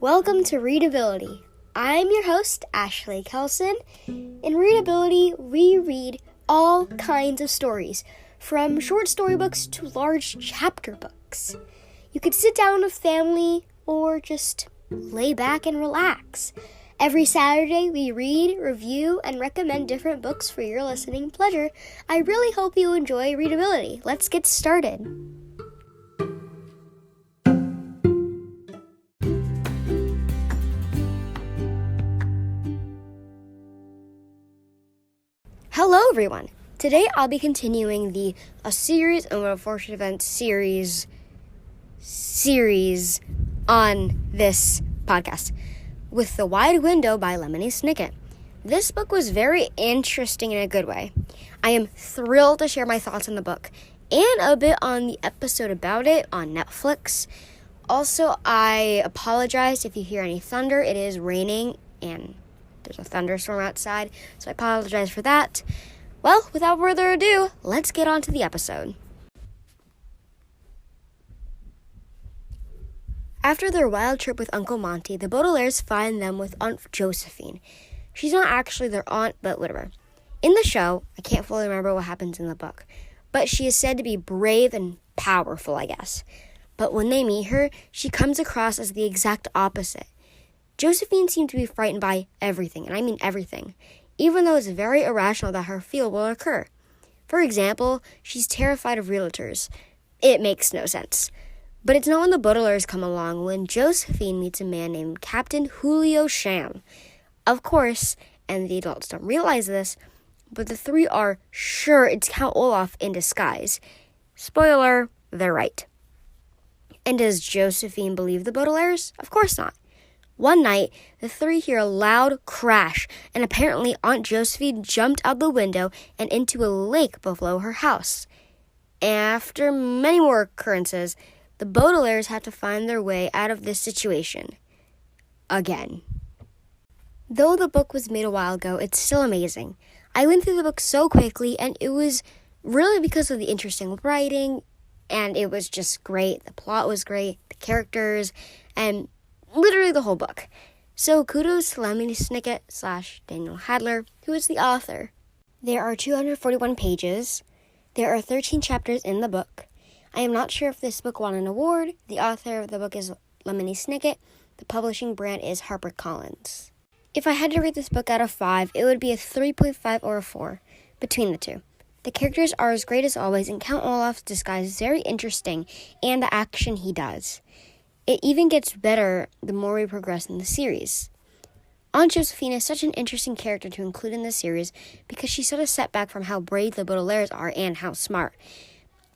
Welcome to Readability. I'm your host, Ashley Kelson. In Readability, we read all kinds of stories, from short storybooks to large chapter books. You could sit down with family or just lay back and relax. Every Saturday, we read, review, and recommend different books for your listening pleasure. I really hope you enjoy Readability. Let's get started. Hello, everyone. Today, I'll be continuing a series of unfortunate events series on this podcast with The Wide Window by Lemony Snicket. This book was very interesting in a good way. I am thrilled to share my thoughts on the book and a bit on the episode about it on Netflix. Also, I apologize if you hear any thunder. It is raining and there's a thunderstorm outside, so I apologize for that. Well, without further ado, let's get on to the episode. After their wild trip with Uncle Monty, the Baudelaires find them with Aunt Josephine. She's not actually their aunt, but whatever. In the show, I can't fully remember what happens in the book, but she is said to be brave and powerful, I guess. But when they meet her, she comes across as the exact opposite. Josephine seemed to be frightened by everything, and I mean everything, even though it's very irrational that her fear will occur. For example, she's terrified of realtors. It makes no sense. But it's not when the Baudelaires come along when Josephine meets a man named Captain Julio Sham. Of course, and the adults don't realize this, but the three are sure it's Count Olaf in disguise. Spoiler, they're right. And does Josephine believe the Baudelaires? Of course not. One night, the three hear a loud crash, and apparently Aunt Josephine jumped out the window and into a lake below her house. After many more occurrences, the Baudelaires have to find their way out of this situation. Again. Though the book was made a while ago, it's still amazing. I went through the book so quickly, and it was really because of the interesting writing, and it was just great. The plot was great, the characters, and literally the whole book. So kudos to Lemony Snicket / Daniel Hadler, who is the author. There are 241 pages. There are 13 chapters in the book. I am not sure if this book won an award. The author of the book is Lemony Snicket. The publishing brand is HarperCollins. If I had to rate this book out of 5, it would be a 3.5 or a 4 between the two. The characters are as great as always, and Count Olaf's disguise is very interesting, and the action he does. It even gets better the more we progress in the series. Aunt Josephine is such an interesting character to include in the series because she's such a setback from how brave the Baudelaires are and how smart,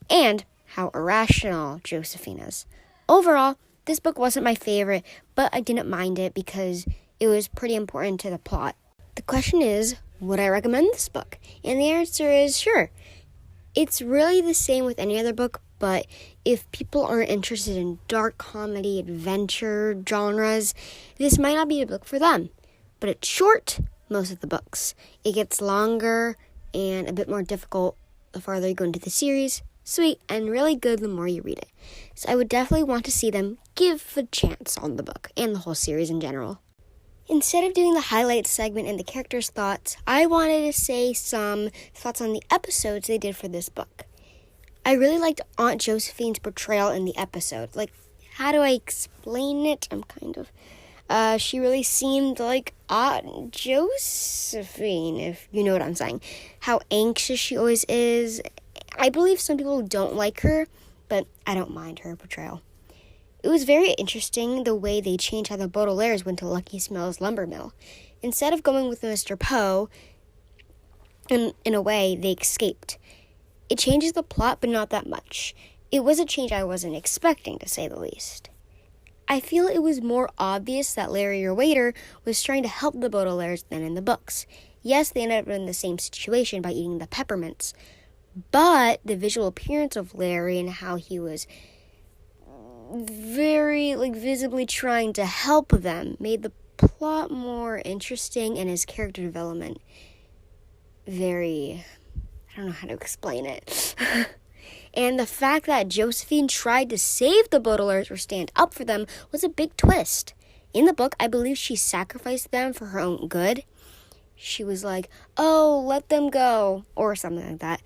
and how irrational Josephine is. Overall, this book wasn't my favorite, but I didn't mind it because it was pretty important to the plot. The question is, would I recommend this book? And the answer is sure. It's really the same with any other book, but if people aren't interested in dark comedy, adventure genres, this might not be a book for them. But it's short, most of the books. It gets longer and a bit more difficult the farther you go into the series. Sweet and really good the more you read it. So I would definitely want to see them give a chance on the book and the whole series in general. Instead of doing the highlights segment and the characters' thoughts, I wanted to say some thoughts on the episodes they did for this book. I really liked Aunt Josephine's portrayal in the episode. How do I explain it? She really seemed like Aunt Josephine, if you know what I'm saying. How anxious she always is. I believe some people don't like her, but I don't mind her portrayal. It was very interesting the way they changed how the Baudelaires went to Lucky Smell's lumber mill. Instead of going with Mr. Poe, in a way, they escaped. It changes the plot, but not that much. It was a change I wasn't expecting, to say the least. I feel it was more obvious that Larry, your waiter, was trying to help the Baudelaires than in the books. Yes, they ended up in the same situation by eating the peppermints, but the visual appearance of Larry and how he was very, visibly trying to help them made the plot more interesting and his character development very, I don't know how to explain it. And the fact that Josephine tried to save the Baudelaires or stand up for them was a big twist. in the book, I believe she sacrificed them for her own good. She was like, oh, let them go, or something like that,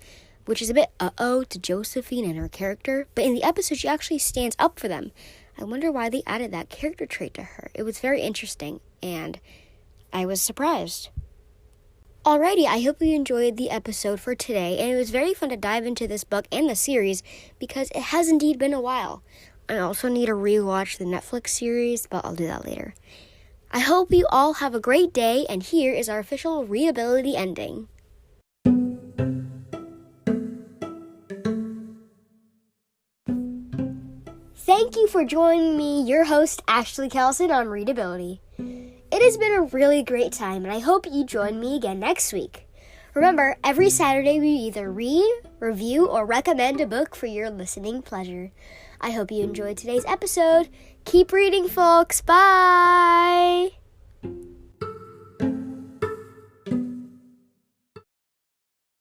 which is a bit to Josephine and her character. But in the episode, she actually stands up for them. I wonder why they added that character trait to her. It was very interesting, and I was surprised. Alrighty, I hope you enjoyed the episode for today, and it was very fun to dive into this book and the series because it has indeed been a while. I also need to rewatch the Netflix series, but I'll do that later. I hope you all have a great day, and here is our official readability ending. Thank you for joining me, your host, Ashley Kelson, on Readability. It has been a really great time, and I hope you join me again next week. Remember, every Saturday we either read, review, or recommend a book for your listening pleasure. I hope you enjoyed today's episode. Keep reading, folks. Bye!